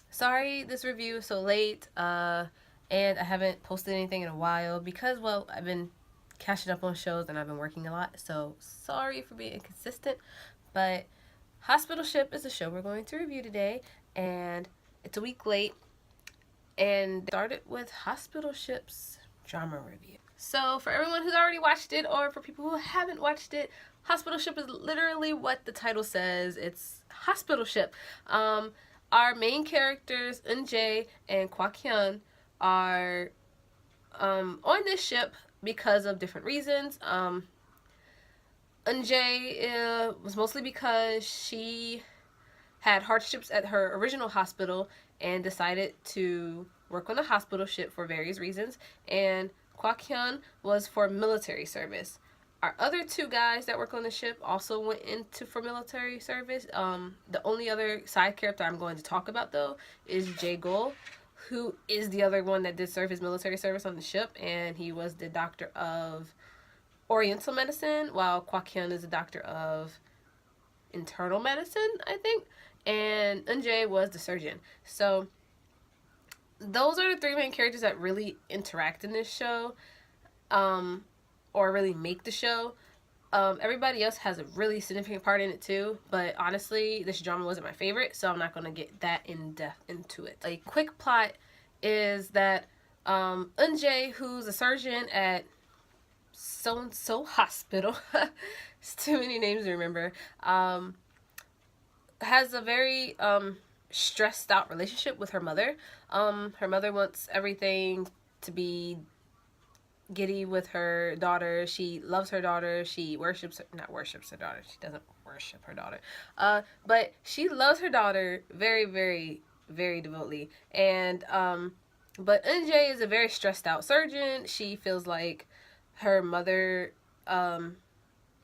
Sorry this review is so late, and I haven't posted anything in a while because, well, I've been catching up on shows and I've been working a lot, so sorry for being inconsistent, but Hospital Ship is a show we're going to review today, and it's a week late, and started with Hospital Ship's drama review. So for everyone who's already watched it, or for people who haven't watched it, Hospital Ship is literally what the title says. It's Hospital Ship. Our main characters, Eunjae and Kwak-hyun, are on this ship because of different reasons. Eunjae was mostly because she had hardships at her original hospital and decided to work on the hospital ship for various reasons. And Kwak-hyun was for military service. Our other two guys that work on the ship also went into for military service. The only other side character I'm going to talk about, though, is Gould, who is the other one that did serve his military service on the ship, and he was the doctor of Oriental medicine, while Kwak-hyun is a doctor of internal medicine, I think, and Eunjae was the surgeon. So those are the three main characters that really interact in this show, or really make the show. Everybody else has a really significant part in it too, but honestly, this drama wasn't my favorite, so I'm not going to get that in depth into it. A quick plot is that Eunjae, who's a surgeon at so-and-so hospital, it's too many names to remember, has a very stressed out relationship with her mother. Her mother wants everything to be giddy with her daughter. She loves her daughter. She not worships her daughter. She doesn't worship her daughter. But she loves her daughter very, very, very devotedly. And but Eunjae is a very stressed out surgeon. She feels like her mother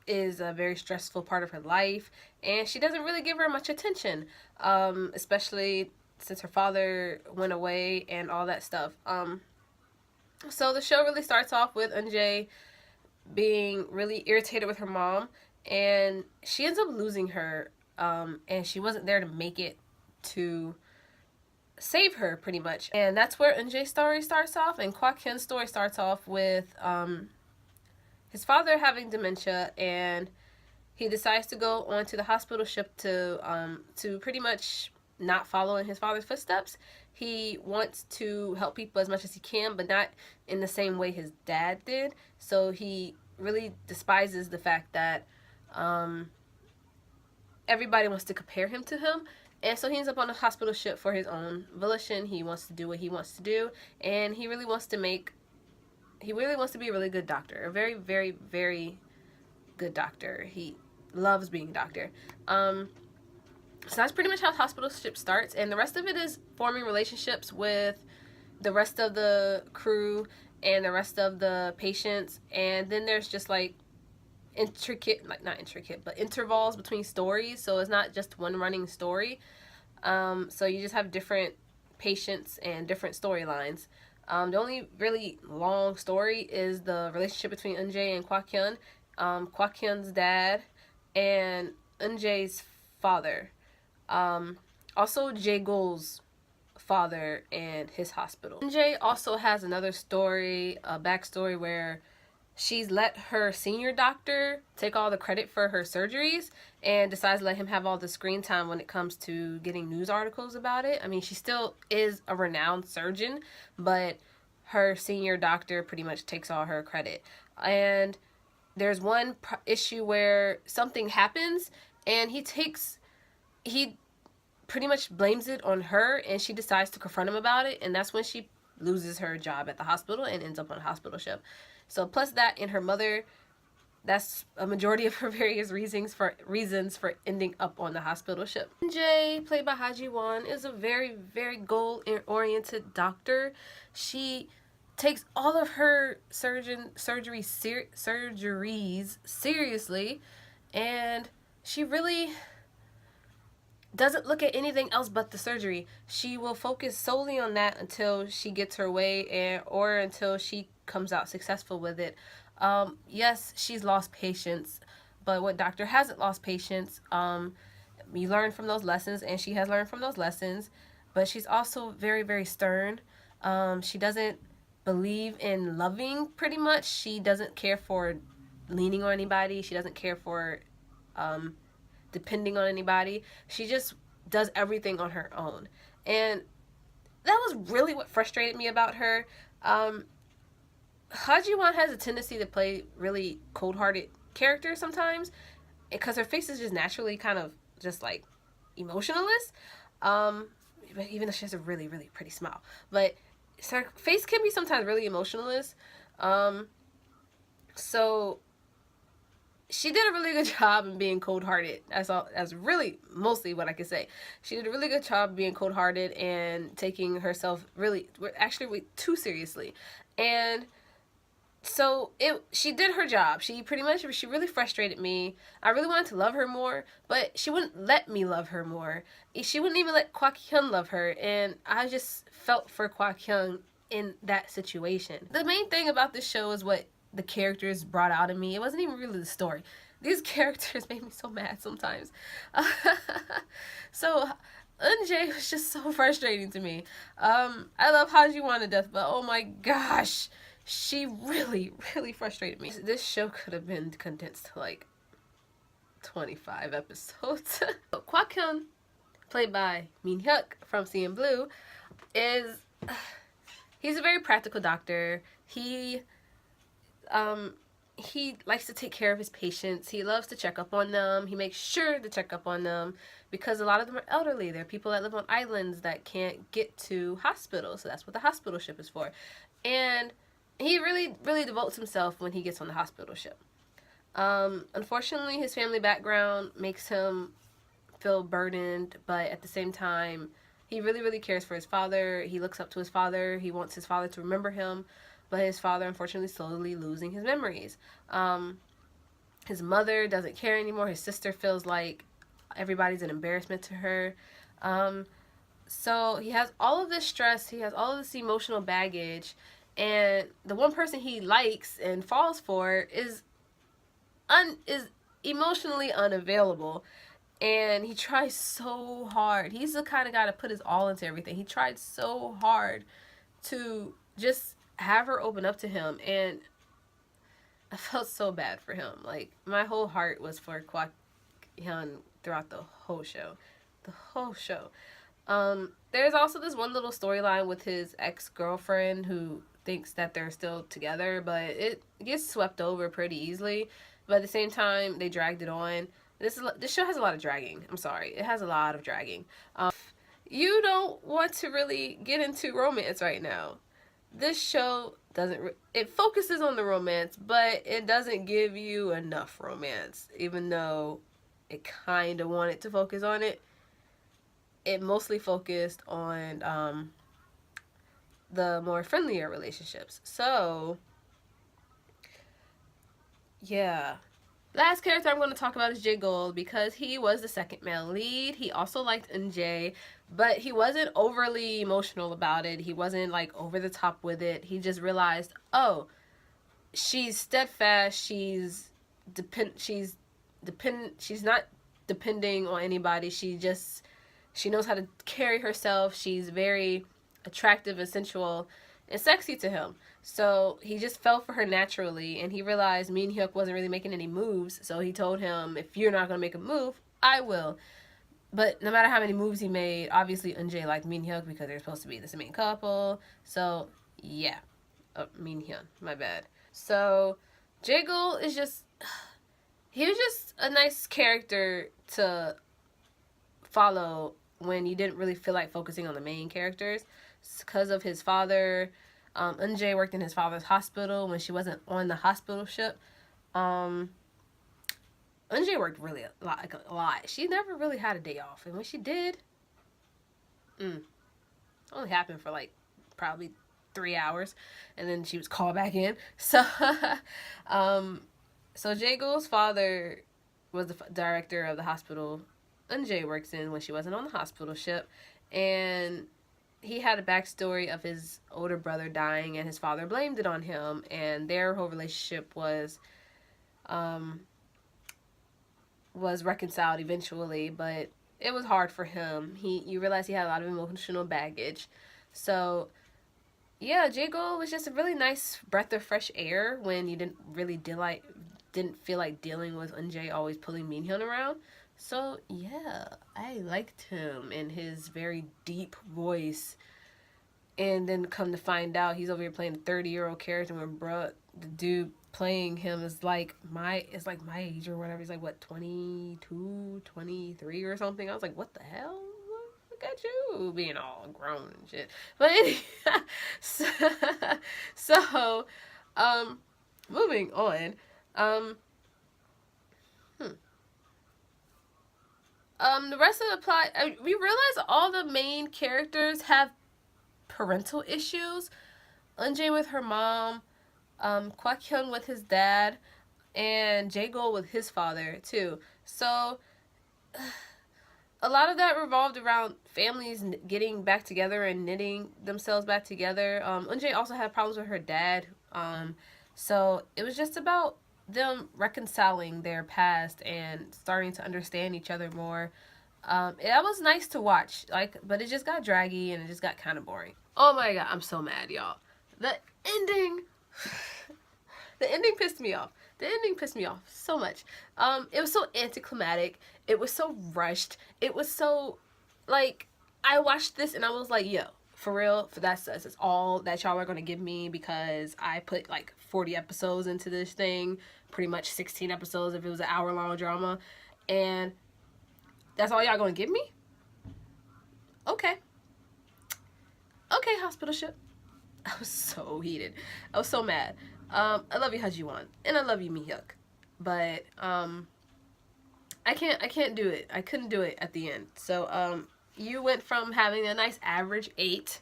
is a very stressful part of her life, and she doesn't really give her much attention, especially since her father went away and all that stuff. So the show really starts off with Eunjae being really irritated with her mom, and she ends up losing her, and she wasn't there to make it to save her, pretty much. And that's where Eunjae's story starts off, and Kwak-hyun's story starts off with his father having dementia, and he decides to go onto the hospital ship to pretty much not follow in his father's footsteps. He wants to help people as much as he can, but not in the same way his dad did. So he really despises the fact that everybody wants to compare him to him. And so he ends up on a hospital ship for his own volition. He wants to do what he wants to do, and he really wants to be a really good doctor. A very, very, very good doctor. He loves being a doctor. So that's pretty much how hospital ship starts, and the rest of it is forming relationships with the rest of the crew and the rest of the patients. And then there's just like not intricate, but intervals between stories. So it's not just one running story. So you just have different patients and different storylines. The only really long story is the relationship between Eunjae and Kwak-hyun, Kwak-hyun's dad, and Eunjae's father. Also Gould's father and his hospital. Eunjae also has another story, a backstory, where she's let her senior doctor take all the credit for her surgeries and decides to let him have all the screen time when it comes to getting news articles about it. I mean, she still is a renowned surgeon, but her senior doctor pretty much takes all her credit. And there's one issue where something happens, and he pretty much blames it on her, and she decides to confront him about it, and that's when she loses her job at the hospital and ends up on a hospital ship. So plus that and her mother, that's a majority of her various reasons for ending up on the hospital ship. Eunjae, played by Ha Ji-won, is a very, very goal-oriented doctor. She takes all of her surgeries seriously, and she really doesn't look at anything else but the surgery. She will focus solely on that until she gets her way, or until she comes out successful with it. Yes, she's lost patience, but what doctor hasn't lost patience? you learn from those lessons, and she has learned from those lessons, but she's also very, very stern. She doesn't believe in loving, pretty much. She doesn't care for leaning on anybody. She doesn't care for um, depending on anybody. She just does everything on her own. And that was really what frustrated me about her. Hajiwon has a tendency to play really cold-hearted characters sometimes, because her face is just naturally kind of just like emotionless. Um, Even though she has a really, really pretty smile, but her face can be sometimes really emotionless. So she did a really good job in being cold-hearted. That's really mostly what I could say. She did a really good job being cold-hearted and taking herself really, actually, way too seriously. And so she did her job. She really frustrated me. I really wanted to love her more, but she wouldn't let me love her more. She wouldn't even let Kwak Hyun love her, and I just felt for Kwak Hyun in that situation. The main thing about this show is what the characters brought out of me. It wasn't even really the story. These characters made me so mad sometimes. So Eunjae was just so frustrating to me. I love Hajiwon to death, but oh my gosh, she really, really frustrated me. This show could have been condensed to like 25 episodes. Kwak Hyun, played by Min Hyuk from CN Blue, he's a very practical doctor. He likes to take care of his patients. He loves to check up on them. He makes sure to check up on them because a lot of them are elderly. They're people that live on islands that can't get to hospitals. So that's what the hospital ship is for. And he really, really devotes himself when he gets on the hospital ship. Unfortunately, his family background makes him feel burdened, but at the same time, he really, really cares for his father. He looks up to his father. He wants his father to remember him, but his father, unfortunately, is slowly losing his memories. His mother doesn't care anymore. His sister feels like everybody's an embarrassment to her. So he has all of this stress. He has all of this emotional baggage. And the one person he likes and falls for is emotionally unavailable. And he tries so hard. He's the kind of guy to put his all into everything. He tried so hard to just have her open up to him. And I felt so bad for him. Like, my whole heart was for Kwak Hyun throughout the whole show. The whole show. There's also this one little storyline with his ex-girlfriend who thinks that they're still together, but it gets swept over pretty easily. But at the same time, they dragged it on. This show has a lot of dragging. I'm sorry. It has a lot of dragging. You don't want to really get into romance right now. This show it focuses on the romance, but it doesn't give you enough romance, even though it kind of wanted to focus on it. It mostly focused on the more friendlier relationships. So, yeah. Last character I'm going to talk about is Gould because he was the second male lead. He also liked Eunjae, but he wasn't overly emotional about it. He wasn't like over the top with it. He just realized, oh, she's steadfast. She's not depending on anybody. She knows how to carry herself. She's very attractive and sensual and sexy to him. So he just fell for her naturally, and he realized Min Hyuk wasn't really making any moves, so he told him, if you're not going to make a move, I will. But no matter how many moves he made, obviously Eunjae liked Min Hyuk because they're supposed to be the main couple. So, yeah. Oh, Min Hyun, my bad. So, Gould is just... he was just a nice character to follow when you didn't really feel like focusing on the main characters. Because of his father... Eunjae worked in his father's hospital when she wasn't on the hospital ship. Eunjae worked really a lot. She never really had a day off. And when she did, it only happened for like probably 3 hours. And then she was called back in. So, so Gould's father was the director of the hospital Eunjae works in when she wasn't on the hospital ship. And he had a backstory of his older brother dying, and his father blamed it on him, and their whole relationship was reconciled eventually, but it was hard for him. You realize he had a lot of emotional baggage. So yeah, J. Gould was just a really nice breath of fresh air when you didn't feel like dealing with Unjay always pulling Minhyun around. So yeah, I liked him and his very deep voice. And then come to find out he's over here playing a 30-year-old character when bruh, the dude playing him is like my age or whatever. He's like what, 22, 23 or something. I was like, what the hell? Look at you being all grown and shit. But anyway, so, so moving on. Um the rest of the plot, we realize all the main characters have parental issues. Eunjae with her mom, Kwak Hyun with his dad, and Jae Gould with his father too. So a lot of that revolved around families getting back together and knitting themselves back together. Eunjae also had problems with her dad. So it was just about them reconciling their past and starting to understand each other more. That was nice to watch, but it just got draggy and it just got kind of boring. Oh my god, I'm so mad, y'all. The ending, the ending pissed me off. The ending pissed me off so much. It was so anticlimactic. It was so rushed. It was so, like, I watched this and I was like, yo, for real, that's all that y'all are gonna give me because I put like 40 episodes into this thing, pretty much 16 episodes if it was an hour-long drama, and that's all y'all gonna give me? Okay. Okay, hospital ship. I was so heated. I was so mad. I love you, Hajiwon, and I love you, Hyuk, but I can't do it. I couldn't do it at the end. So you went from having a nice average 8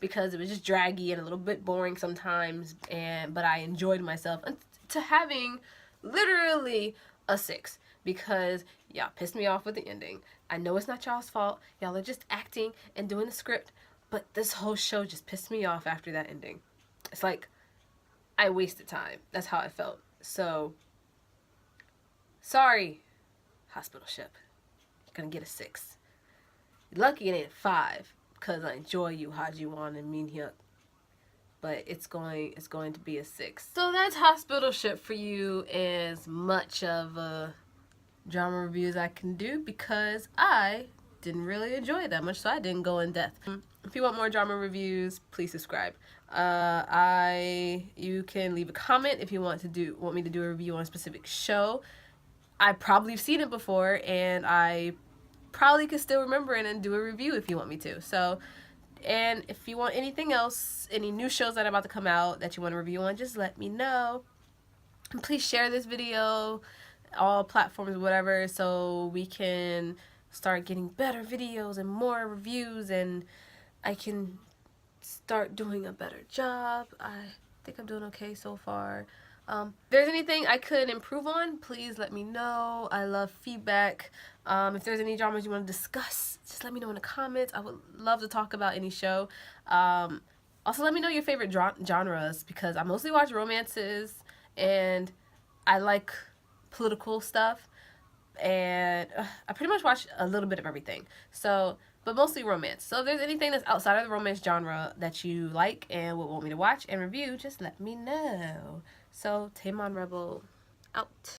because it was just draggy and a little bit boring sometimes, but I enjoyed myself, to having literally a 6 because y'all pissed me off with the ending. I know it's not y'all's fault. Y'all are just acting and doing the script, but this whole show just pissed me off after that ending. It's like I wasted time. That's how I felt. So sorry, hospital ship. You're gonna get a 6. You're lucky it ain't a 5 because I enjoy you, Hajiwon and Minhyuk. But it's going to be a 6. So that's hospital ship for you, as much of a drama review as I can do because I didn't really enjoy it that much, so I didn't go in depth. If you want more drama reviews, please subscribe. You can leave a comment if you want me to do a review on a specific show. I probably have seen it before, and I probably could still remember it and do a review if you want me to. So, and if you want anything else, any new shows that are about to come out that you want to review on, just let me know. And please share this video, all platforms, whatever, so we can start getting better videos and more reviews, and I can start doing a better job. I think I'm doing okay so far. If there's anything I could improve on, please let me know. I love feedback. If there's any dramas you want to discuss, just let me know in the comments. I would love to talk about any show. Also, let me know your favorite genres because I mostly watch romances and I like political stuff, and I pretty much watch a little bit of everything. So, but mostly romance. So if there's anything that's outside of the romance genre that you like and would want me to watch and review, just let me know. So, Taemon Rebel out.